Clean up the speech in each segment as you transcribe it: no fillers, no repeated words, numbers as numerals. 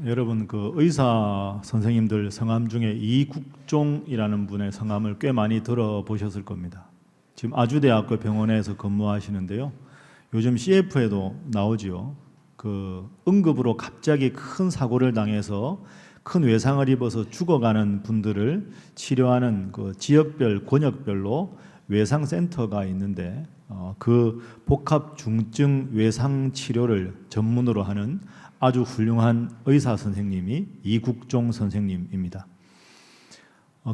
여러분 그 의사 선생님들 성함 중에 이국종이라는 분의 성함을 꽤 많이 들어보셨을 겁니다. 지금 아주대학교 병원에서 근무하시는데요. 요즘 CF에도 나오지요. 그 응급으로 갑자기 큰 사고를 당해서 큰 외상을 입어서 죽어가는 분들을 치료하는 그 지역별, 권역별로 외상센터가 있는데 그 복합 중증 외상 치료를 전문으로 하는 아주 훌륭한 의사 선생님이 이국종 선생님입니다.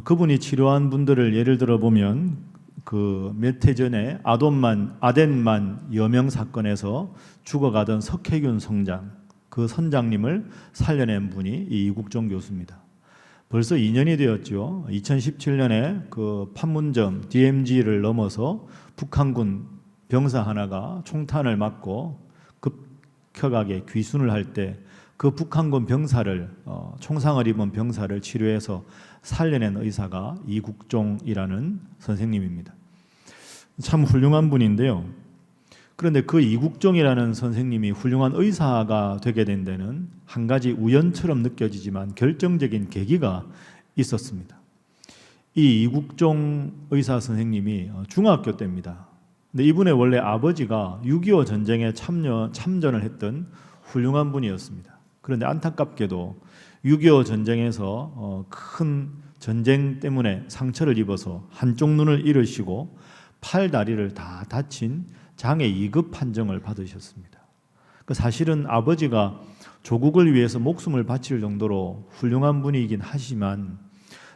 그분이 치료한 분들을 예를 들어 보면 그 몇 해 전에 아덴만 여명 사건에서 죽어가던 석혜균 성장, 그 선장님을 살려낸 분이 이 이국종 교수입니다. 벌써 2년이 되었죠. 2017년에 그 판문점 DMZ를 넘어서 북한군 병사 하나가 총탄을 맞고 급격하게 귀순을 할 때 그 북한군 병사를 총상을 입은 병사를 치료해서 살려낸 의사가 이국종이라는 선생님입니다. 참 훌륭한 분인데요. 그런데 그 이국종이라는 선생님이 훌륭한 의사가 되게 된 데는 한 가지 우연처럼 느껴지지만 결정적인 계기가 있었습니다. 이 이국종 의사 선생님이 중학교 때입니다. 근데 이분의 원래 아버지가 6.25 전쟁에 참전을 했던 훌륭한 분이었습니다. 그런데 안타깝게도 6.25 전쟁에서 큰 전쟁 때문에 상처를 입어서 한쪽 눈을 잃으시고 팔, 다리를 다 다친 장애 2급 판정을 받으셨습니다. 사실은 아버지가 조국을 위해서 목숨을 바칠 정도로 훌륭한 분이긴 하지만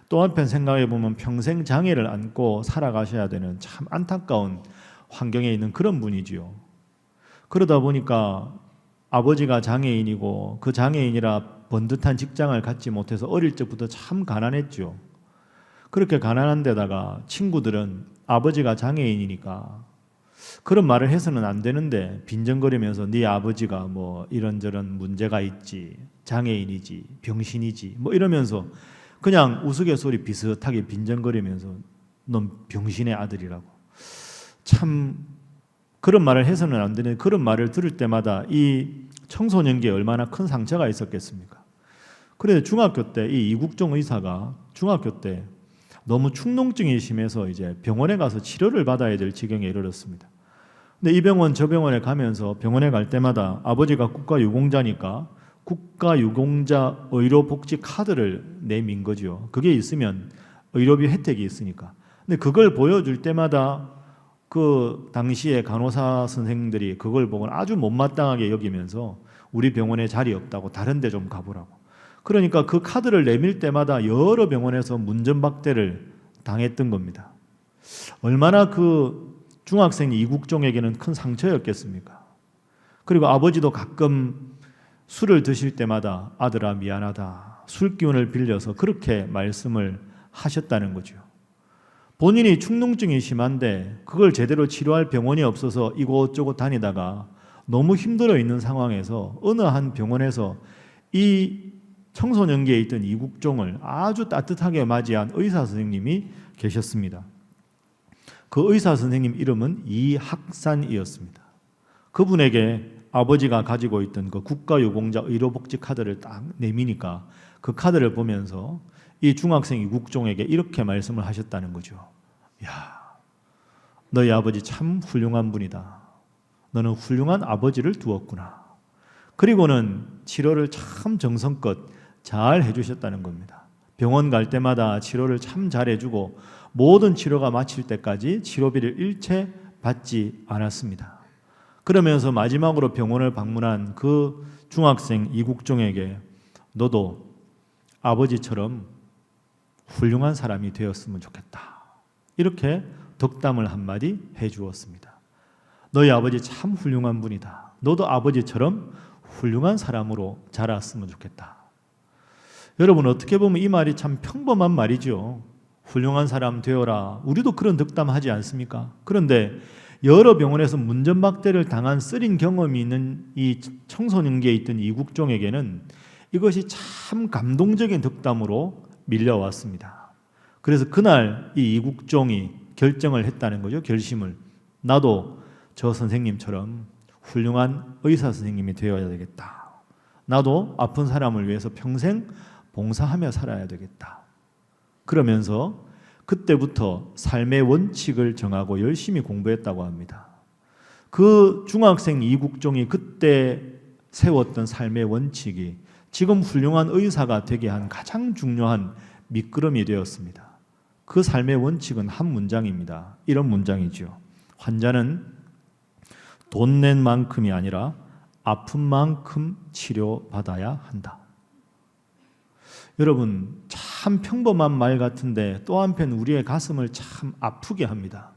또 한편 생각해 보면 평생 장애를 안고 살아가셔야 되는 참 안타까운 환경에 있는 그런 분이지요. 그러다 보니까 아버지가 장애인이고 그 장애인이라 번듯한 직장을 갖지 못해서 어릴 적부터 참 가난했죠. 그렇게 가난한 데다가 친구들은 아버지가 장애인이니까 그런 말을 해서는 안 되는데 빈정거리면서 네 아버지가 뭐 이런저런 문제가 있지, 장애인이지, 병신이지 뭐 이러면서 그냥 우스갯소리 비슷하게 빈정거리면서 넌 병신의 아들이라고. 참 그런 말을 해서는 안 되는 그런 말을 들을 때마다 이 청소년기에 얼마나 큰 상처가 있었겠습니까? 그래서 중학교 때 이 이국종 의사가 중학교 때 너무 축농증이 심해서 이제 병원에 가서 치료를 받아야 될 지경에 이르렀습니다. 근데 이 병원 저 병원에 가면서 병원에 갈 때마다 아버지가 국가유공자니까 국가유공자 의료복지 카드를 내민 거죠. 그게 있으면 의료비 혜택이 있으니까. 근데 그걸 보여줄 때마다 그 당시에 간호사 선생님들이 그걸 보고 아주 못마땅하게 여기면서 우리 병원에 자리 없다고 다른 데 좀 가보라고. 그러니까 그 카드를 내밀 때마다 여러 병원에서 문전박대를 당했던 겁니다. 얼마나 그 중학생 이국종에게는 큰 상처였겠습니까? 그리고 아버지도 가끔 술을 드실 때마다 아들아 미안하다, 술 기운을 빌려서 그렇게 말씀을 하셨다는 거죠. 본인이 축농증이 심한데 그걸 제대로 치료할 병원이 없어서 이곳저곳 다니다가 너무 힘들어 있는 상황에서 어느 한 병원에서 이 청소년기에 있던 이국종을 아주 따뜻하게 맞이한 의사 선생님이 계셨습니다. 그 의사 선생님 이름은 이학산이었습니다. 그분에게 아버지가 가지고 있던 그 국가유공자 의료복지 카드를 딱 내미니까 그 카드를 보면서 이 중학생 이국종에게 이렇게 말씀을 하셨다는 거죠. 야, 너희 아버지 참 훌륭한 분이다. 너는 훌륭한 아버지를 두었구나. 그리고는 치료를 참 정성껏 잘 해주셨다는 겁니다. 병원 갈 때마다 치료를 참 잘해주고 모든 치료가 마칠 때까지 치료비를 일체 받지 않았습니다. 그러면서 마지막으로 병원을 방문한 그 중학생 이국종에게 너도 아버지처럼 훌륭한 사람이 되었으면 좋겠다. 이렇게 덕담을 한마디 해주었습니다. 너희 아버지 참 훌륭한 분이다. 너도 아버지처럼 훌륭한 사람으로 자랐으면 좋겠다. 여러분 어떻게 보면 이 말이 참 평범한 말이죠. 훌륭한 사람 되어라. 우리도 그런 덕담하지 않습니까? 그런데 여러 병원에서 문전박대를 당한 쓰린 경험이 있는 이 청소년기에 있던 이국종에게는 이것이 참 감동적인 덕담으로 밀려왔습니다. 그래서 그날 이 이국종이 결정을 했다는 거죠. 결심을. 나도 저 선생님처럼 훌륭한 의사 선생님이 되어야 되겠다. 나도 아픈 사람을 위해서 평생 봉사하며 살아야 되겠다. 그러면서 그때부터 삶의 원칙을 정하고 열심히 공부했다고 합니다. 그 중학생 이국종이 그때 세웠던 삶의 원칙이 지금 훌륭한 의사가 되게 한 가장 중요한 밑거름이 되었습니다. 그 삶의 원칙은 한 문장입니다. 이런 문장이죠. 환자는 돈 낸 만큼이 아니라 아픈 만큼 치료받아야 한다. 여러분, 참 평범한 말 같은데 또 한편 우리의 가슴을 참 아프게 합니다.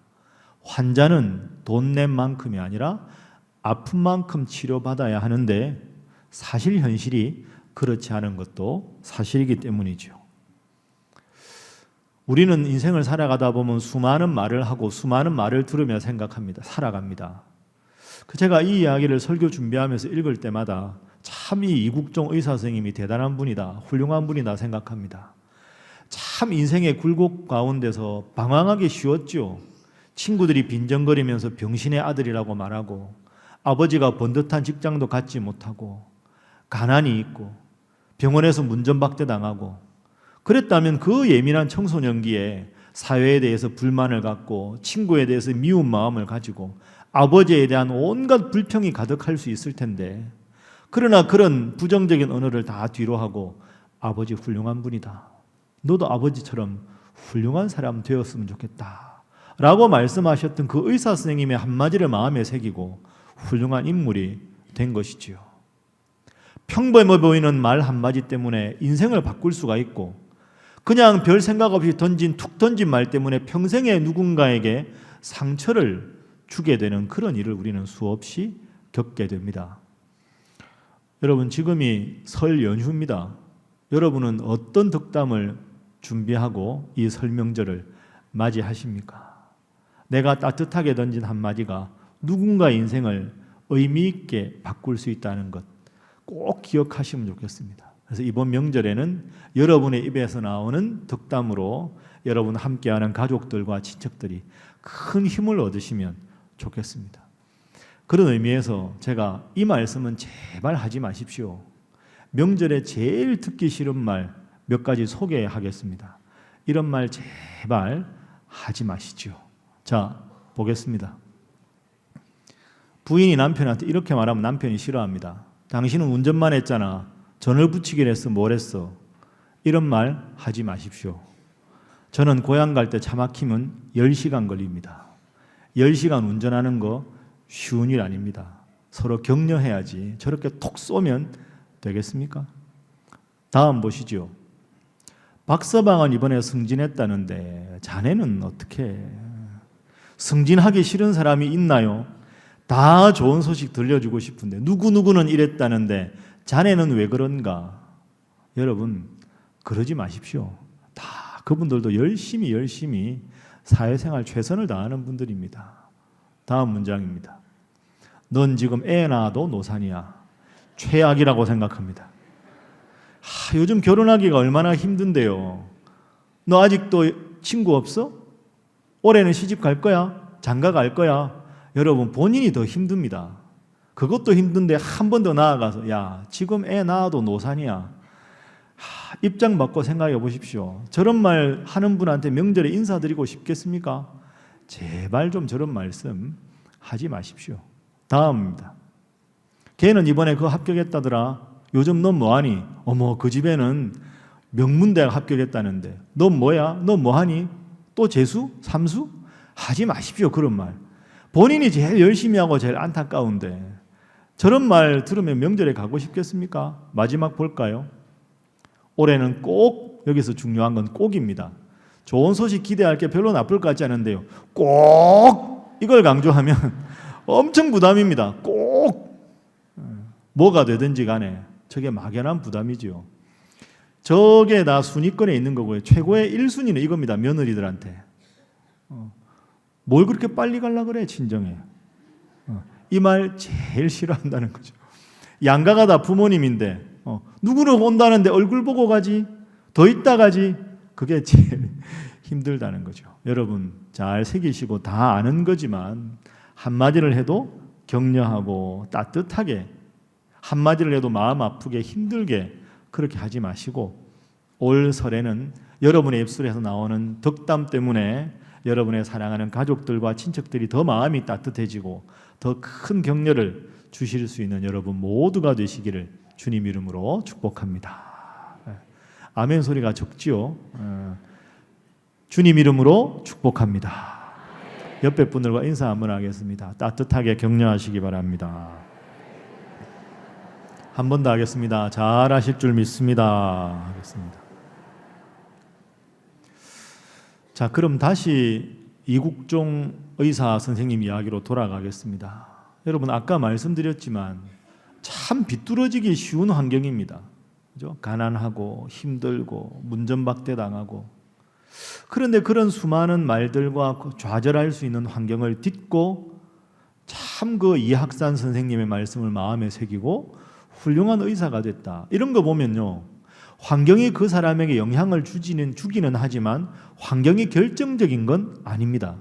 환자는 돈 낸 만큼이 아니라 아픈 만큼 치료받아야 하는데 사실 현실이 그렇지 않은 것도 사실이기 때문이죠. 우리는 인생을 살아가다 보면 수많은 말을 하고 수많은 말을 들으며 생각합니다. 살아갑니다. 제가 이 이야기를 설교 준비하면서 읽을 때마다 참 이 이국종 의사 선생님이 대단한 분이다, 훌륭한 분이다 생각합니다. 참 인생의 굴곡 가운데서 방황하기 쉬웠죠. 친구들이 빈정거리면서 병신의 아들이라고 말하고 아버지가 번듯한 직장도 갖지 못하고 가난이 있고 병원에서 문전박대 당하고 그랬다면 그 예민한 청소년기에 사회에 대해서 불만을 갖고 친구에 대해서 미운 마음을 가지고 아버지에 대한 온갖 불평이 가득할 수 있을 텐데 그러나 그런 부정적인 언어를 다 뒤로 하고 아버지 훌륭한 분이다. 너도 아버지처럼 훌륭한 사람 되었으면 좋겠다. 라고 말씀하셨던 그 의사 선생님의 한마디를 마음에 새기고 훌륭한 인물이 된 것이지요. 평범해 보이는 말 한마디 때문에 인생을 바꿀 수가 있고 그냥 별 생각 없이 툭 던진 말 때문에 평생에 누군가에게 상처를 주게 되는 그런 일을 우리는 수없이 겪게 됩니다. 여러분, 지금이 설 연휴입니다. 여러분은 어떤 덕담을 준비하고 이 설 명절을 맞이하십니까? 내가 따뜻하게 던진 한마디가 누군가의 인생을 의미 있게 바꿀 수 있다는 것 꼭 기억하시면 좋겠습니다. 그래서 이번 명절에는 여러분의 입에서 나오는 덕담으로 여러분 함께하는 가족들과 친척들이 큰 힘을 얻으시면 좋겠습니다. 그런 의미에서 제가 이 말씀은 제발 하지 마십시오. 명절에 제일 듣기 싫은 말 몇 가지 소개하겠습니다. 이런 말 제발 하지 마시죠. 자, 보겠습니다. 부인이 남편한테 이렇게 말하면 남편이 싫어합니다. 당신은 운전만 했잖아. 전을 붙이기로 했어. 뭘 했어? 이런 말 하지 마십시오. 저는 고향 갈 때 차 막히면 10시간 걸립니다. 10시간 운전하는 거 쉬운 일 아닙니다. 서로 격려해야지 저렇게 톡 쏘면 되겠습니까? 다음 보시죠. 박서방은 이번에 승진했다는데 자네는 어떻게? 승진하기 싫은 사람이 있나요? 다 좋은 소식 들려주고 싶은데 누구누구는 이랬다는데 자네는 왜 그런가? 여러분, 그러지 마십시오. 다 그분들도 열심히 사회생활 최선을 다하는 분들입니다. 다음 문장입니다. 넌 지금 애 낳아도 노산이야. 최악이라고 생각합니다. 요즘 결혼하기가 얼마나 힘든데요. 너 아직도 친구 없어? 올해는 시집 갈 거야? 장가 갈 거야? 여러분, 본인이 더 힘듭니다. 그것도 힘든데 한 번 더 나아가서 야, 지금 애 낳아도 노산이야. 입장 바꿔 생각해 보십시오. 저런 말 하는 분한테 명절에 인사드리고 싶겠습니까? 제발 좀 저런 말씀 하지 마십시오. 다음입니다. 걔는 이번에 그거 합격했다더라. 요즘 넌 뭐하니? 어머, 그 집에는 명문대학 합격했다는데 넌 뭐야? 넌 뭐하니? 또 재수? 삼수? 하지 마십시오. 그런 말. 본인이 제일 열심히 하고 제일 안타까운데 저런 말 들으면 명절에 가고 싶겠습니까? 마지막 볼까요? 올해는 꼭, 여기서 중요한 건 꼭입니다. 좋은 소식 기대할 게 별로 나쁠 것 같지 않은데요. 꼭 이걸 강조하면 엄청 부담입니다. 꼭 뭐가 되든지 간에 저게 막연한 부담이지요. 저게 다 순위권에 있는 거고요. 최고의 1순위는 이겁니다. 며느리들한테. 뭘 그렇게 빨리 갈라 그래, 친정에. 이 말 제일 싫어한다는 거죠. 양가가 다 부모님인데 누구를 온다는데 얼굴 보고 가지, 더 있다 가지. 그게 제일 힘들다는 거죠. 여러분, 잘 새기시고 다 아는 거지만 한마디를 해도 격려하고 따뜻하게 한마디를 해도 마음 아프게 힘들게 그렇게 하지 마시고 올 설에는 여러분의 입술에서 나오는 덕담 때문에 여러분의 사랑하는 가족들과 친척들이 더 마음이 따뜻해지고 더 큰 격려를 주실 수 있는 여러분 모두가 되시기를 주님 이름으로 축복합니다. 아멘 소리가 적지요. 주님 이름으로 축복합니다. 옆에 분들과 인사 한번 하겠습니다. 따뜻하게 격려하시기 바랍니다. 한 번 더 하겠습니다. 잘하실 줄 믿습니다. 하겠습니다. 자, 그럼 다시 이국종 의사 선생님 이야기로 돌아가겠습니다. 여러분 아까 말씀드렸지만 참 비뚤어지기 쉬운 환경입니다. 그죠? 가난하고 힘들고 문전박대 당하고 그런데 그런 수많은 말들과 좌절할 수 있는 환경을 딛고 참 그 이학산 선생님의 말씀을 마음에 새기고 훌륭한 의사가 됐다. 이런 거 보면요. 환경이 그 사람에게 영향을 주기는 하지만 환경이 결정적인 건 아닙니다.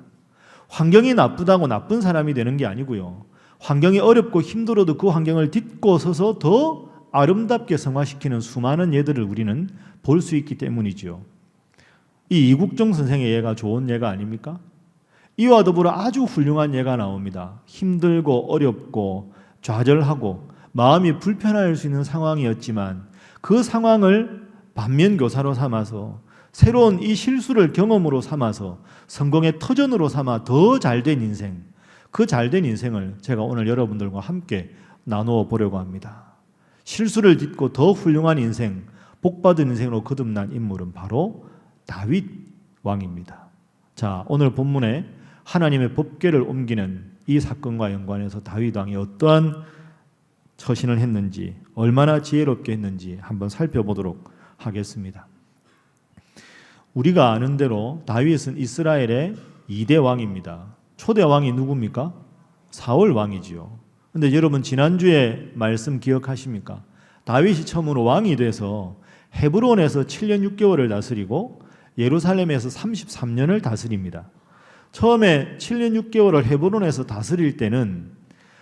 환경이 나쁘다고 나쁜 사람이 되는 게 아니고요. 환경이 어렵고 힘들어도 그 환경을 딛고 서서 더 아름답게 성화시키는 수많은 예들을 우리는 볼 수 있기 때문이죠. 이 이국종 선생의 예가 좋은 예가 아닙니까? 이와 더불어 아주 훌륭한 예가 나옵니다. 힘들고 어렵고 좌절하고 마음이 불편할 수 있는 상황이었지만 그 상황을 반면교사로 삼아서 새로운 이 실수를 경험으로 삼아서 성공의 터전으로 삼아 더 잘된 인생, 그 잘된 인생을 제가 오늘 여러분들과 함께 나누어 보려고 합니다. 실수를 딛고 더 훌륭한 인생, 복받은 인생으로 거듭난 인물은 바로 다윗 왕입니다. 자, 오늘 본문에 하나님의 법궤를 옮기는 이 사건과 연관해서 다윗 왕이 어떠한 처신을 했는지, 얼마나 지혜롭게 했는지 한번 살펴보도록 하겠습니다. 우리가 아는 대로 다윗은 이스라엘의 2대 왕입니다. 초대 왕이 누굽니까? 사울 왕이지요. 근데 여러분 지난주에 말씀 기억하십니까? 다윗이 처음으로 왕이 돼서 헤브론에서 7년 6개월을 다스리고 예루살렘에서 33년을 다스립니다. 처음에 7년 6개월을 헤브론에서 다스릴 때는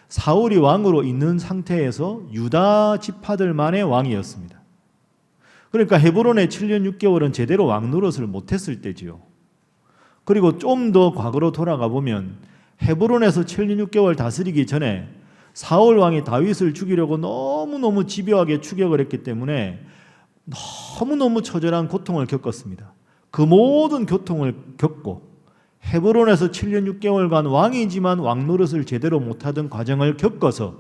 사울이 왕으로 있는 상태에서 유다 지파들만의 왕이었습니다. 그러니까 헤브론의 7년 6개월은 제대로 왕 노릇을 못했을 때지요. 그리고 좀 더 과거로 돌아가 보면 헤브론에서 7년 6개월 다스리기 전에 사울 왕이 다윗을 죽이려고 너무너무 집요하게 추격을 했기 때문에 너무너무 처절한 고통을 겪었습니다. 그 모든 고통을 겪고 헤브론에서 7년 6개월간 왕이지만 왕 노릇을 제대로 못하던 과정을 겪어서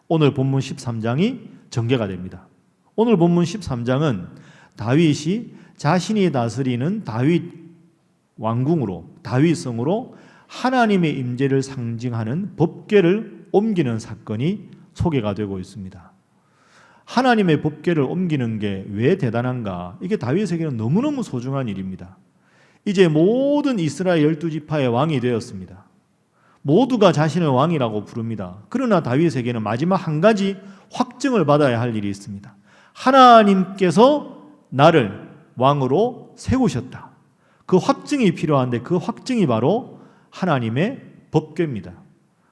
오늘 본문 13장이 전개가 됩니다. 오늘 본문 13장은 다윗이 자신이 다스리는 다윗 왕궁으로, 다윗성으로 하나님의 임재를 상징하는 법궤를 옮기는 사건이 소개가 되고 있습니다. 하나님의 법궤를 옮기는 게 왜 대단한가? 이게 다윗에게는 너무너무 소중한 일입니다. 이제 모든 이스라엘 12지파의 왕이 되었습니다. 모두가 자신을 왕이라고 부릅니다. 그러나 다윗에게는 마지막 한 가지 확증을 받아야 할 일이 있습니다. 하나님께서 나를 왕으로 세우셨다. 그 확증이 필요한데 그 확증이 바로 하나님의 법궤입니다.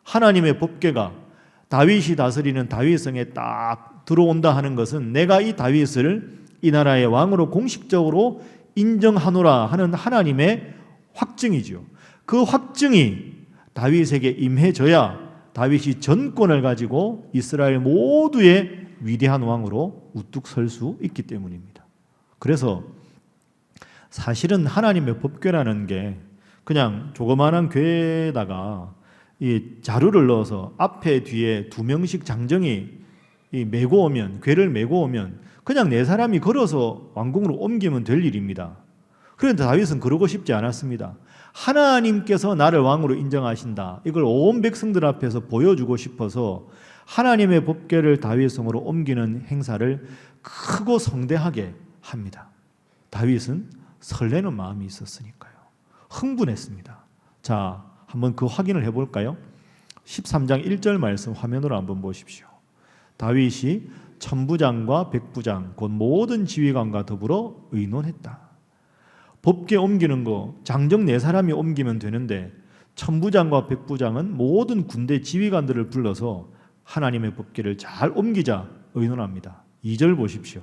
하나님의 법궤가 다윗이 다스리는 다윗성에 딱 들어온다 하는 것은 내가 이 다윗을 이 나라의 왕으로 공식적으로 인정하노라 하는 하나님의 확증이죠. 그 확증이 다윗에게 임해져야 다윗이 전권을 가지고 이스라엘 모두의 위대한 왕으로 우뚝 설 수 있기 때문입니다. 그래서 사실은 하나님의 법궤라는 게 그냥 조그마한 궤에다가 이 자루를 넣어서 앞에 뒤에 2명씩 장정이 메고 오면, 궤를 메고 오면 그냥 4사람이 걸어서 왕궁으로 옮기면 될 일입니다. 그런데 다윗은 그러고 싶지 않았습니다. 하나님께서 나를 왕으로 인정하신다. 이걸 온 백성들 앞에서 보여주고 싶어서 하나님의 법궤를 다윗성으로 옮기는 행사를 크고 성대하게 합니다. 다윗은 설레는 마음이 있었으니까요. 흥분했습니다. 자, 한번 그 확인을 해볼까요? 13장 1절 말씀 화면으로 한번 보십시오. 다윗이 천부장과 백부장 곧 모든 지휘관과 더불어 의논했다. 법궤 옮기는 거 장정 4사람이 옮기면 되는데 천부장과 백부장은 모든 군대 지휘관들을 불러서 하나님의 법궤를 잘 옮기자 의논합니다. 2절 보십시오.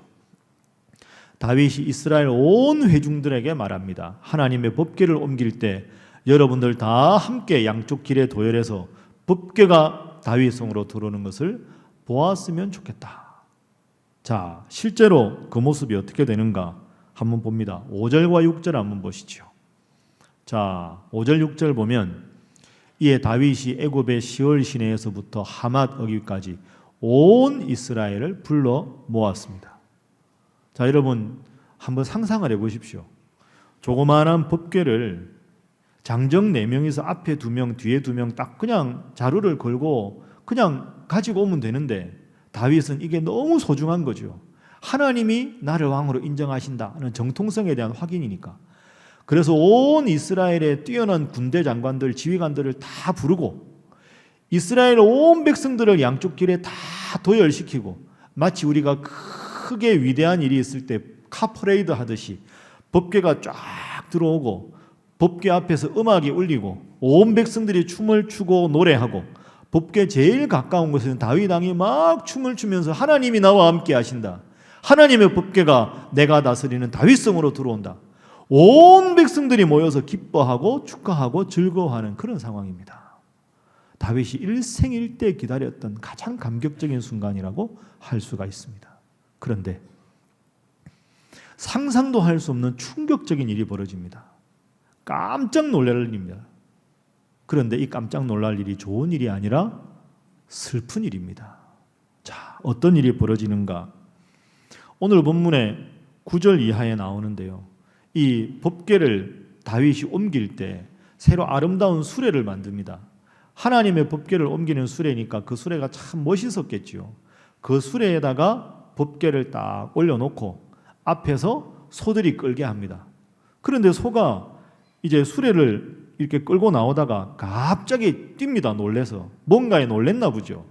다윗이 이스라엘 온 회중들에게 말합니다. 하나님의 법궤를 옮길 때 여러분들 다 함께 양쪽 길에 도열해서 법궤가 다윗 성으로 들어오는 것을 보았으면 좋겠다. 자, 실제로 그 모습이 어떻게 되는가 한번 봅니다. 5절과 6절 한번 보시죠. 자, 5절 6절 보면 이에 다윗이 애굽의 시월 시내에서부터 하맛 어귀까지 온 이스라엘을 불러 모았습니다. 자, 여러분 한번 상상을 해보십시오. 조그마한 법궤를 장정 4명이서 앞에 2명, 뒤에 2명 딱 그냥 자루를 걸고 그냥 가지고 오면 되는데 다윗은 이게 너무 소중한 거죠. 하나님이 나를 왕으로 인정하신다는 정통성에 대한 확인이니까. 그래서 온 이스라엘의 뛰어난 군대 장관들, 지휘관들을 다 부르고 이스라엘 온 백성들을 양쪽 길에 다 도열시키고 마치 우리가 크게 위대한 일이 있을 때 카퍼레이드 하듯이 법궤가 쫙 들어오고 법궤 앞에서 음악이 울리고 온 백성들이 춤을 추고 노래하고 법궤 제일 가까운 곳에는 다윗 왕이 막 춤을 추면서 하나님이 나와 함께 하신다. 하나님의 법궤가 내가 다스리는 다윗성으로 들어온다. 온 백성들이 모여서 기뻐하고 축하하고 즐거워하는 그런 상황입니다. 다윗이 일생일대 기다렸던 가장 감격적인 순간이라고 할 수가 있습니다. 그런데 상상도 할 수 없는 충격적인 일이 벌어집니다. 깜짝 놀랄 일입니다. 그런데 이 깜짝 놀랄 일이 좋은 일이 아니라 슬픈 일입니다. 자, 어떤 일이 벌어지는가? 오늘 본문의 9절 이하에 나오는데요. 이 법궤를 다윗이 옮길 때 새로 아름다운 수레를 만듭니다. 하나님의 법궤를 옮기는 수레니까 그 수레가 참 멋있었겠지요. 그 수레에다가 법궤를 딱 올려놓고 앞에서 소들이 끌게 합니다. 그런데 소가 이제 수레를 이렇게 끌고 나오다가 갑자기 뜁니다. 놀래서. 뭔가에 놀랬나 보죠.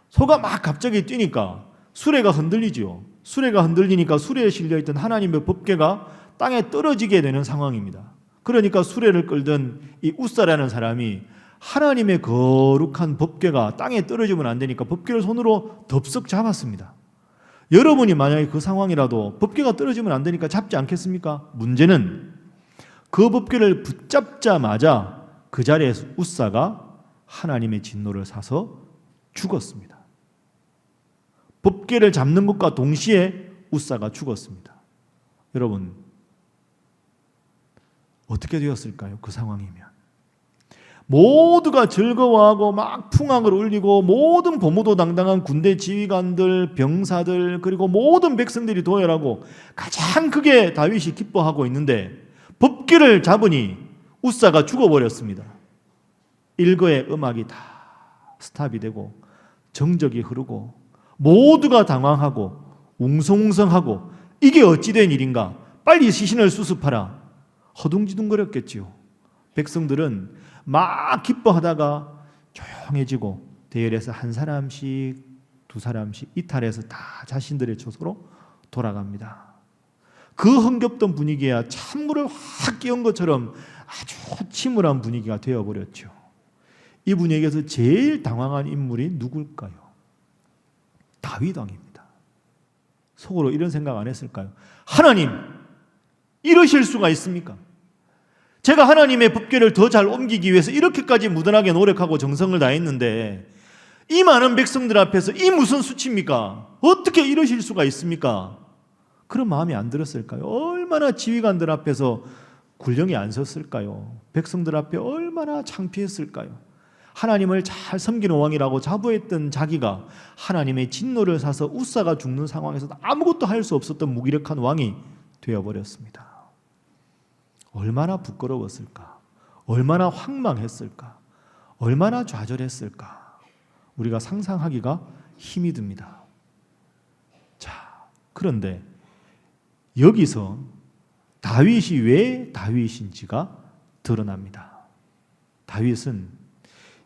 소가 막 갑자기 뛰니까 수레가 흔들리지요. 수레가 흔들리니까 수레에 실려있던 하나님의 법궤가 땅에 떨어지게 되는 상황입니다. 그러니까 수레를 끌던 이 웃사라는 사람이 하나님의 거룩한 법궤가 땅에 떨어지면 안 되니까 법궤를 손으로 덥석 잡았습니다. 여러분이 만약에 그 상황이라도 법궤가 떨어지면 안 되니까 잡지 않겠습니까? 문제는 그 법궤를 붙잡자마자 그 자리에서 웃사가 하나님의 진노를 사서 죽었습니다. 법궤를 잡는 것과 동시에 웃사가 죽었습니다. 여러분 어떻게 되었을까요? 그 상황이면 모두가 즐거워하고 막 풍악을 울리고 모든 보무도당당한 군대 지휘관들, 병사들 그리고 모든 백성들이 도열하고 가장 크게 다윗이 기뻐하고 있는데 법궤를 잡으니 웃사가 죽어버렸습니다. 일거의 음악이 다 스탑이 되고 정적이 흐르고 모두가 당황하고 웅성웅성하고 이게 어찌된 일인가? 빨리 시신을 수습하라. 허둥지둥거렸겠지요. 백성들은 막 기뻐하다가 조용해지고 대열에서 한 사람씩 두 사람씩 이탈해서 다 자신들의 처소로 돌아갑니다. 그 흥겹던 분위기야 찬물을 확 끼얹은 것처럼 아주 침울한 분위기가 되어버렸죠. 이 분위기에서 제일 당황한 인물이 누굴까요? 다윗 왕입니다. 속으로 이런 생각 안 했을까요? 하나님, 이러실 수가 있습니까? 제가 하나님의 법궤를 더 잘 옮기기 위해서 이렇게까지 무던하게 노력하고 정성을 다했는데 이 많은 백성들 앞에서 이 무슨 수치입니까? 어떻게 이러실 수가 있습니까? 그런 마음이 안 들었을까요? 얼마나 지휘관들 앞에서 굴령이 안 섰을까요? 백성들 앞에 얼마나 창피했을까요? 하나님을 잘 섬기는 왕이라고 자부했던 자기가 하나님의 진노를 사서 웃사가 죽는 상황에서 아무것도 할 수 없었던 무기력한 왕이 되어버렸습니다. 얼마나 부끄러웠을까? 얼마나 황망했을까? 얼마나 좌절했을까? 우리가 상상하기가 힘이 듭니다. 자, 그런데 여기서 다윗이 왜 다윗인지가 드러납니다. 다윗은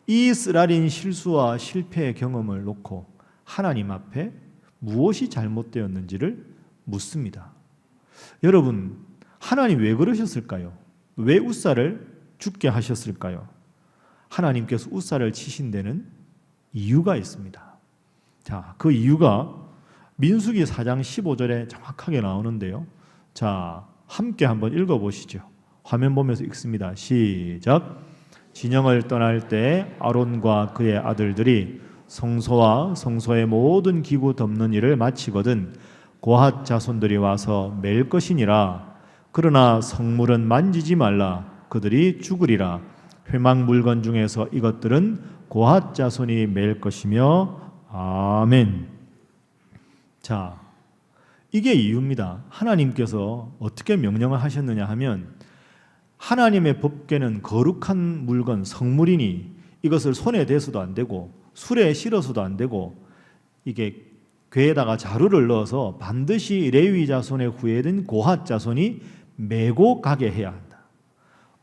이 쓰라린 실수와 실패의 경험을 놓고 하나님 앞에 무엇이 잘못되었는지를 묻습니다. 여러분, 하나님 왜 그러셨을까요? 왜 웃사를 죽게 하셨을까요? 하나님께서 웃사를 치신 데는 이유가 있습니다. 자, 그 이유가 민수기 4장 15절에 정확하게 나오는데요. 자, 함께 한번 읽어보시죠. 화면 보면서 읽습니다. 시작. 진영을 떠날 때 아론과 그의 아들들이 성소와 성소의 모든 기구 덮는 일을 마치거든 고핫 자손들이 와서 맬 것이니라. 그러나 성물은 만지지 말라. 그들이 죽으리라. 회막 물건 중에서 이것들은 고핫 자손이 맬 것이며. 아멘. 자, 이게 이유입니다. 하나님께서 어떻게 명령을 하셨느냐 하면 하나님의 법궤는 거룩한 물건 성물이니 이것을 손에 대서도 안 되고 술에 실어서도 안 되고 이게 궤에다가 자루를 넣어서 반드시 레위 자손의 후예된 고핫 자손이 메고 가게 해야 한다.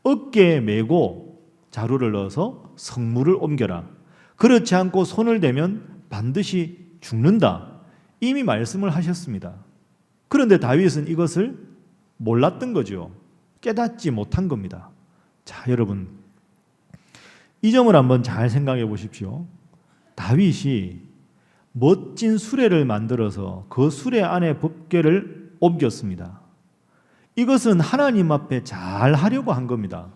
어깨에 메고 자루를 넣어서 성물을 옮겨라. 그렇지 않고 손을 대면 반드시 죽는다. 이미 말씀을 하셨습니다. 그런데 다윗은 이것을 몰랐던 거죠. 깨닫지 못한 겁니다. 자, 여러분, 이 점을 한번 잘 생각해 보십시오. 다윗이 멋진 수레를 만들어서 그 수레 안에 법궤를 옮겼습니다. 이것은 하나님 앞에 잘 하려고 한 겁니다.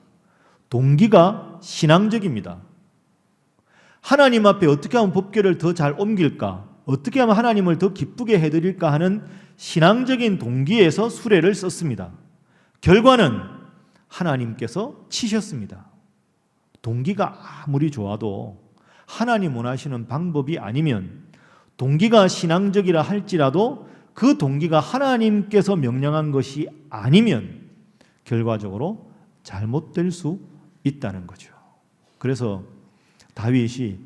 동기가 신앙적입니다. 하나님 앞에 어떻게 하면 법궤를 더 잘 옮길까? 어떻게 하면 하나님을 더 기쁘게 해드릴까 하는 신앙적인 동기에서 수레를 썼습니다. 결과는 하나님께서 치셨습니다. 동기가 아무리 좋아도 하나님 원하시는 방법이 아니면 동기가 신앙적이라 할지라도 그 동기가 하나님께서 명령한 것이 아니면 결과적으로 잘못될 수 있다는 거죠. 그래서 다윗이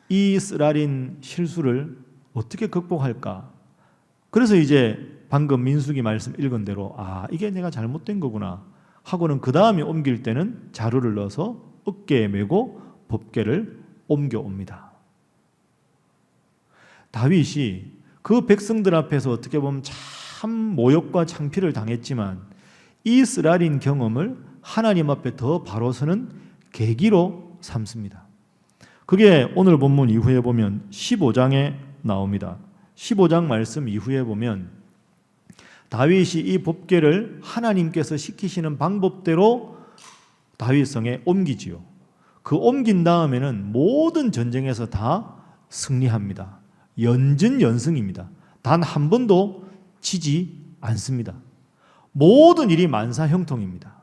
이 쓰라린 실수를 어떻게 극복할까? 그래서 이제 방금 민수기 말씀 읽은 대로 이게 내가 잘못된 거구나 하고는 그 다음에 옮길 때는 자루를 넣어서 어깨에 메고 법궤를 옮겨옵니다. 다윗이 그 백성들 앞에서 어떻게 보면 참 모욕과 창피를 당했지만 이 쓰라린 경험을 하나님 앞에 더 바로 서는 계기로 삼습니다. 그게 오늘 본문 이후에 보면 15장에 나옵니다. 15장 말씀 이후에 보면 다윗이 이 법궤를 하나님께서 시키시는 방법대로 다윗성에 옮기지요. 그 옮긴 다음에는 모든 전쟁에서 다 승리합니다. 연전연승입니다. 단 한 번도 지지 않습니다. 모든 일이 만사형통입니다.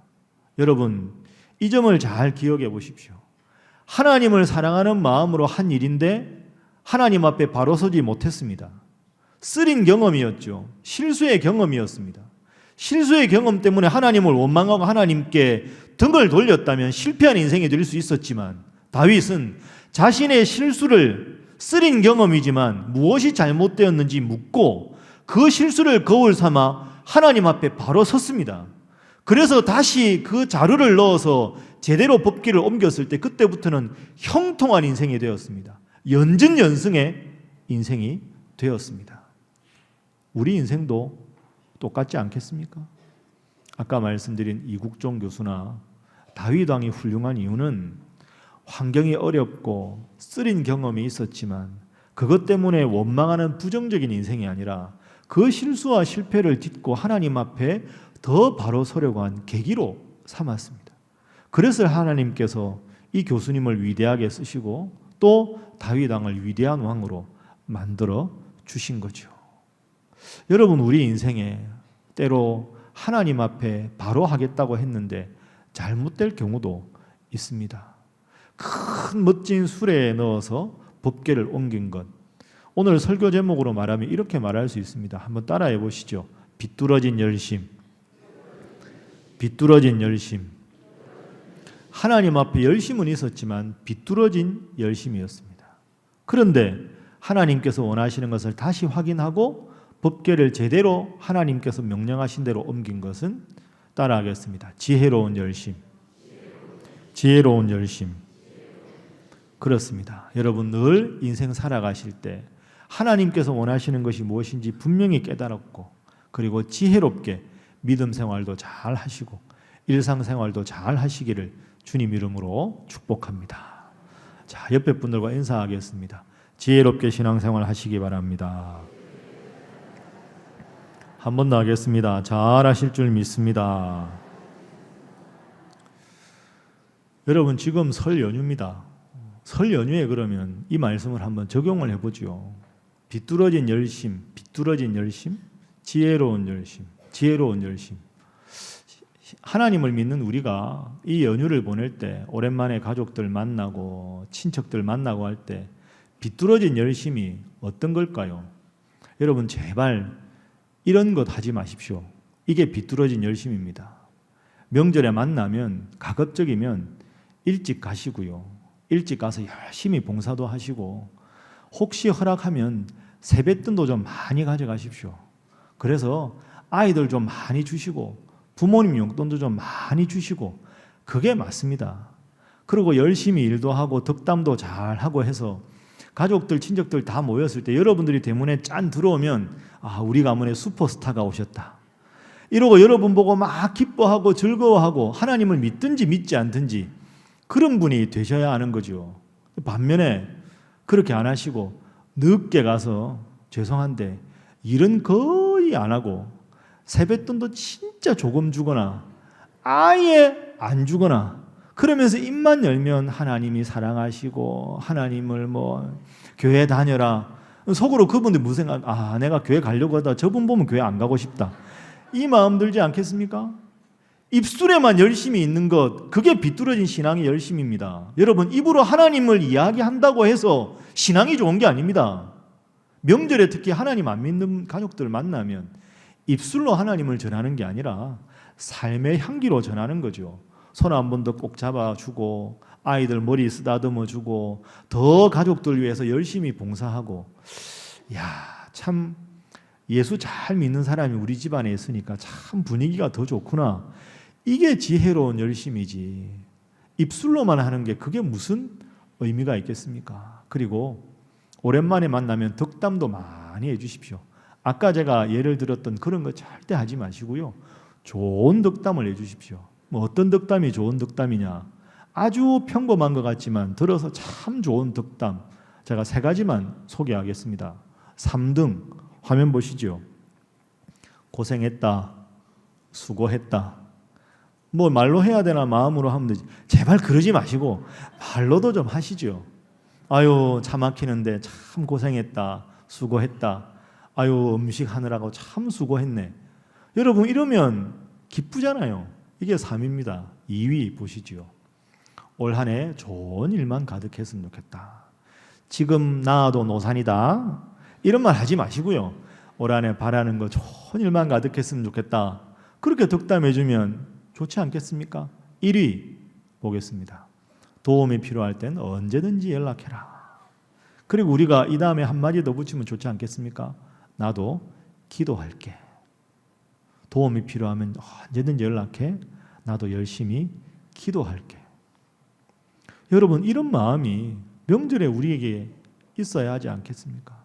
여러분, 이 점을 잘 기억해 보십시오. 하나님을 사랑하는 마음으로 한 일인데 하나님 앞에 바로 서지 못했습니다. 쓰린 경험이었죠. 실수의 경험이었습니다. 실수의 경험 때문에 하나님을 원망하고 하나님께 등을 돌렸다면 실패한 인생이 될 수 있었지만 다윗은 자신의 실수를 쓰린 경험이지만 무엇이 잘못되었는지 묻고 그 실수를 거울 삼아 하나님 앞에 바로 섰습니다. 그래서 다시 그 자루를 넣어서 제대로 법궤를 옮겼을 때 그때부터는 형통한 인생이 되었습니다. 연전연승의 인생이 되었습니다. 우리 인생도 똑같지 않겠습니까? 아까 말씀드린 이국종 교수나 다윗 왕이 훌륭한 이유는 환경이 어렵고 쓰린 경험이 있었지만 그것 때문에 원망하는 부정적인 인생이 아니라 그 실수와 실패를 딛고 하나님 앞에 더 바로 서려고 한 계기로 삼았습니다. 그래서 하나님께서 이 교수님을 위대하게 쓰시고 또 다윗 왕을 위대한 왕으로 만들어 주신 거죠. 여러분, 우리 인생에 때로 하나님 앞에 바로 하겠다고 했는데 잘못될 경우도 있습니다. 큰 멋진 수레에 넣어서 법궤를 옮긴 것. 오늘 설교 제목으로 말하면 이렇게 말할 수 있습니다. 한번 따라해 보시죠. 비뚤어진 열심. 비뚤어진 열심. 하나님 앞에 열심은 있었지만 비뚤어진 열심이었습니다. 그런데 하나님께서 원하시는 것을 다시 확인하고 법궤를 제대로 하나님께서 명령하신 대로 옮긴 것은 따라하겠습니다. 지혜로운 열심. 지혜로운 열심. 그렇습니다. 여러분, 늘 인생 살아가실 때 하나님께서 원하시는 것이 무엇인지 분명히 깨달았고 그리고 지혜롭게 믿음 생활도 잘 하시고 일상생활도 잘 하시기를 주님 이름으로 축복합니다. 자, 옆에 분들과 인사하겠습니다. 지혜롭게 신앙생활 하시기 바랍니다. 한 번 더 하겠습니다. 잘 하실 줄 믿습니다. 여러분, 지금 설 연휴입니다. 설 연휴에 그러면 이 말씀을 한번 적용을 해보죠. 비뚤어진 열심, 지혜로운 열심, 지혜로운 열심. 하나님을 믿는 우리가 이 연휴를 보낼 때, 오랜만에 가족들 만나고 친척들 만나고 할 때 비뚤어진 열심이 어떤 걸까요? 여러분, 제발 이런 것 하지 마십시오. 이게 비뚤어진 열심입니다. 명절에 만나면 가급적이면 일찍 가시고요. 일찍 가서 열심히 봉사도 하시고, 혹시 허락하면 세뱃돈도 좀 많이 가져가십시오. 그래서 아이들 좀 많이 주시고 부모님 용돈도 좀 많이 주시고, 그게 맞습니다. 그리고 열심히 일도 하고 덕담도 잘 하고 해서 가족들 친척들 다 모였을 때 여러분들이 대문에 짠 들어오면 우리 가문에 슈퍼스타가 오셨다, 이러고 여러분 보고 막 기뻐하고 즐거워하고 하나님을 믿든지 믿지 않든지 그런 분이 되셔야 하는 거죠. 반면에 그렇게 안 하시고 늦게 가서 죄송한데 일은 거의 안 하고 세뱃돈도 진짜 조금 주거나 아예 안 주거나, 그러면서 입만 열면 하나님이 사랑하시고 하나님을 교회 다녀라, 속으로 그분들 무슨 생각, 내가 교회 가려고 하다 저분 보면 교회 안 가고 싶다, 이 마음 들지 않겠습니까? 입술에만 열심히 있는 것, 그게 비뚤어진 신앙의 열심입니다. 여러분, 입으로 하나님을 이야기한다고 해서 신앙이 좋은 게 아닙니다. 명절에 특히 하나님 안 믿는 가족들 만나면 입술로 하나님을 전하는 게 아니라 삶의 향기로 전하는 거죠. 손 한 번 더 꼭 잡아주고 아이들 머리 쓰다듬어 주고 더 가족들 위해서 열심히 봉사하고, 참 예수 잘 믿는 사람이 우리 집안에 있으니까 참 분위기가 더 좋구나, 이게 지혜로운 열심이지, 입술로만 하는 게 그게 무슨 의미가 있겠습니까? 그리고 오랜만에 만나면 덕담도 많이 해주십시오. 아까 제가 예를 들었던 그런 거 절대 하지 마시고요, 좋은 덕담을 해주십시오. 어떤 덕담이 좋은 덕담이냐, 아주 평범한 것 같지만 들어서 참 좋은 덕담, 제가 3가지만 소개하겠습니다. 3등 화면 보시죠. 고생했다, 수고했다. 말로 해야 되나 마음으로 하면 되지, 제발 그러지 마시고 말로도 좀 하시죠. 아유 차 막히는데 참 고생했다, 수고했다, 아유 음식 하느라고 참 수고했네. 여러분, 이러면 기쁘잖아요. 이게 3입니다. 2위 보시죠. 올 한 해 좋은 일만 가득했으면 좋겠다. 지금 나도 노산이다, 이런 말 하지 마시고요, 올 한 해 바라는 거 좋은 일만 가득했으면 좋겠다, 그렇게 덕담해주면 좋지 않겠습니까? 1위 보겠습니다. 도움이 필요할 땐 언제든지 연락해라. 그리고 우리가 이 다음에 한마디 더 붙이면 좋지 않겠습니까? 나도 기도할게. 도움이 필요하면 언제든지 연락해. 나도 열심히 기도할게. 여러분, 이런 마음이 명절에 우리에게 있어야 하지 않겠습니까?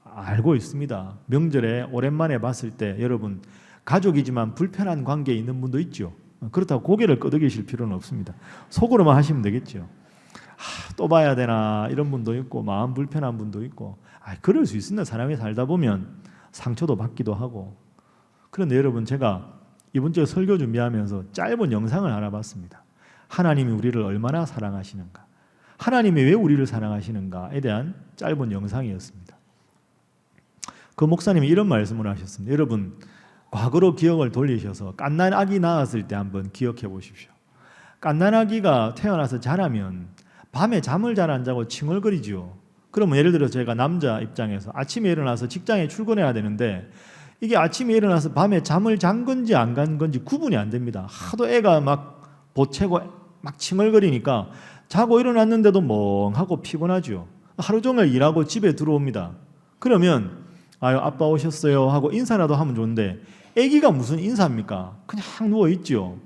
알고 있습니다. 명절에 오랜만에 봤을 때 여러분, 가족이지만 불편한 관계에 있는 분도 있죠. 그렇다고 고개를 끄덕이실 필요는 없습니다. 속으로만 하시면 되겠죠. 또 봐야 되나 이런 분도 있고 마음 불편한 분도 있고, 그럴 수 있습니다. 사람이 살다 보면 상처도 받기도 하고. 그런데 여러분, 제가 이번 주에 설교 준비하면서 짧은 영상을 하나 봤습니다. 하나님이 우리를 얼마나 사랑하시는가, 하나님이 왜 우리를 사랑하시는가에 대한 짧은 영상이었습니다. 그 목사님이 이런 말씀을 하셨습니다. 여러분, 과거로 기억을 돌리셔서 갓난 아기 낳았을 때 한번 기억해 보십시오. 갓난 아기가 태어나서 자라면 밤에 잠을 잘 안 자고 칭얼거리죠. 그러면 예를 들어 제가 남자 입장에서 아침에 일어나서 직장에 출근해야 되는데, 이게 아침에 일어나서 밤에 잠을 잔 건지 안 간 건지 구분이 안 됩니다. 하도 애가 막 보채고 막 칭얼거리니까 자고 일어났는데도 멍하고 피곤하죠. 하루 종일 일하고 집에 들어옵니다. 그러면 아빠 오셨어요 하고 인사라도 하면 좋은데, 애기가 무슨 인사입니까? 그냥 누워있죠.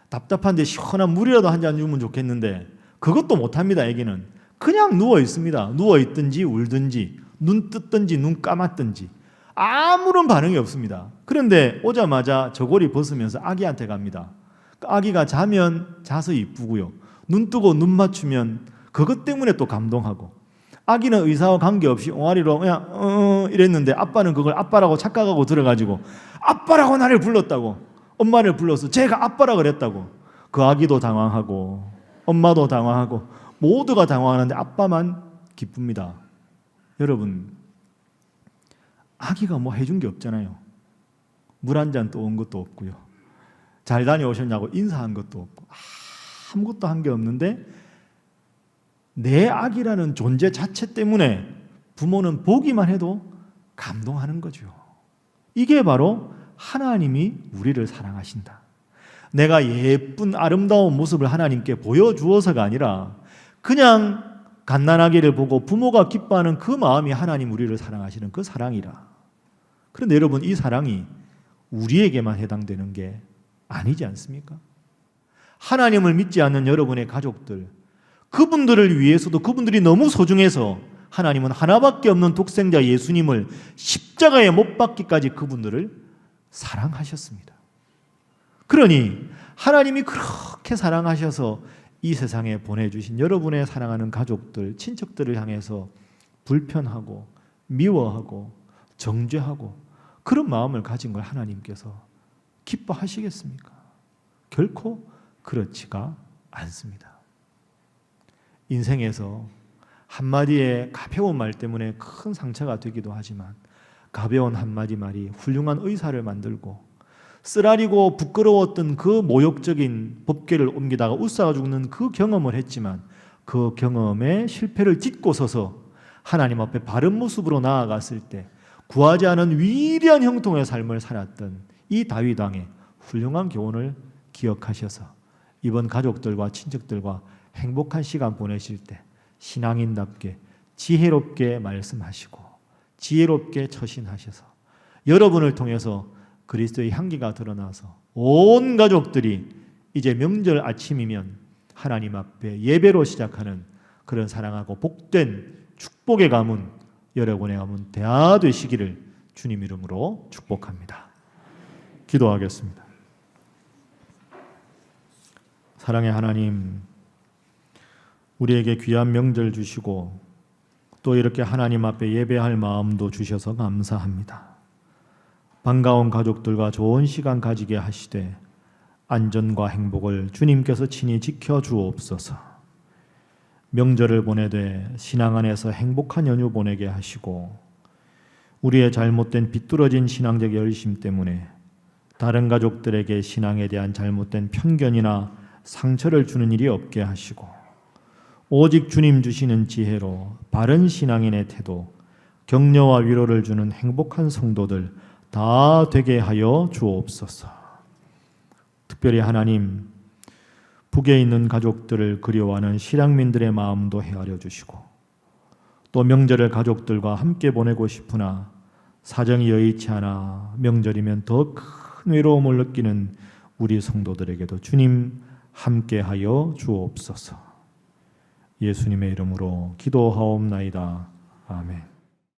답답한데 시원한 물이라도 한 잔 주면 좋겠는데 그것도 못합니다. 애기는 그냥 누워있습니다. 누워있든지 울든지 눈 뜯든지 눈 감았든지 아무런 반응이 없습니다. 그런데 오자마자 저고리 벗으면서 아기한테 갑니다. 아기가 자면 자서 이쁘고요, 눈 뜨고 눈 맞추면 그것 때문에 또 감동하고, 아기는 의사와 관계없이 옹알이로 그냥 이랬는데 아빠는 그걸 아빠라고 착각하고 들어가지고 아빠라고 나를 불렀다고, 엄마를 불러서 제가 아빠라 그랬다고. 그 아기도 당황하고 엄마도 당황하고 모두가 당황하는데 아빠만 기쁩니다. 여러분, 아기가 뭐 해준 게 없잖아요. 물 한 잔 떠온 것도 없고요. 잘 다녀오셨냐고 인사한 것도 없고 아무것도 한 게 없는데 내 아기라는 존재 자체 때문에 부모는 보기만 해도 감동하는 거죠. 이게 바로 하나님이 우리를 사랑하신다. 내가 예쁜 아름다운 모습을 하나님께 보여주어서가 아니라 그냥 갓난아기를 보고 부모가 기뻐하는 그 마음이 하나님 우리를 사랑하시는 그 사랑이라. 그런데 여러분, 이 사랑이 우리에게만 해당되는 게 아니지 않습니까? 하나님을 믿지 않는 여러분의 가족들, 그분들을 위해서도 그분들이 너무 소중해서 하나님은 하나밖에 없는 독생자 예수님을 십자가에 못 박기까지 그분들을 사랑하셨습니다. 그러니 하나님이 그렇게 사랑하셔서 이 세상에 보내주신 여러분의 사랑하는 가족들, 친척들을 향해서 불편하고 미워하고 정죄하고 그런 마음을 가진 걸 하나님께서 기뻐하시겠습니까? 결코 그렇지가 않습니다. 인생에서 한마디의 가벼운 말 때문에 큰 상처가 되기도 하지만 가벼운 한마디 말이 훌륭한 의사를 만들고 쓰라리고 부끄러웠던 그 모욕적인 법궤를 옮기다가 웃사가 죽는 그 경험을 했지만 그 경험에 실패를 딛고 서서 하나님 앞에 바른 모습으로 나아갔을 때 구하지 않은 위대한 형통의 삶을 살았던 이 다윗 왕의 훌륭한 교훈을 기억하셔서 이번 가족들과 친척들과 행복한 시간 보내실 때 신앙인답게 지혜롭게 말씀하시고 지혜롭게 처신하셔서 여러분을 통해서 그리스도의 향기가 드러나서 온 가족들이 이제 명절 아침이면 하나님 앞에 예배로 시작하는 그런 사랑하고 복된 축복의 가문, 여러분의 가문 대하 되시기를 주님 이름으로 축복합니다. 기도하겠습니다. 사랑의 하나님, 우리에게 귀한 명절 주시고 또 이렇게 하나님 앞에 예배할 마음도 주셔서 감사합니다. 반가운 가족들과 좋은 시간 가지게 하시되 안전과 행복을 주님께서 친히 지켜주옵소서. 명절을 보내되 신앙 안에서 행복한 연휴 보내게 하시고 우리의 잘못된 비뚤어진 신앙적 열심 때문에 다른 가족들에게 신앙에 대한 잘못된 편견이나 상처를 주는 일이 없게 하시고 오직 주님 주시는 지혜로 바른 신앙인의 태도, 격려와 위로를 주는 행복한 성도들 다 되게 하여 주옵소서. 특별히 하나님, 북에 있는 가족들을 그리워하는 실향민들의 마음도 헤아려 주시고 또 명절을 가족들과 함께 보내고 싶으나 사정이 여의치 않아 명절이면 더 큰 외로움을 느끼는 우리 성도들에게도 주님 함께 하여 주옵소서. 예수님의 이름으로 기도하옵나이다. 아멘.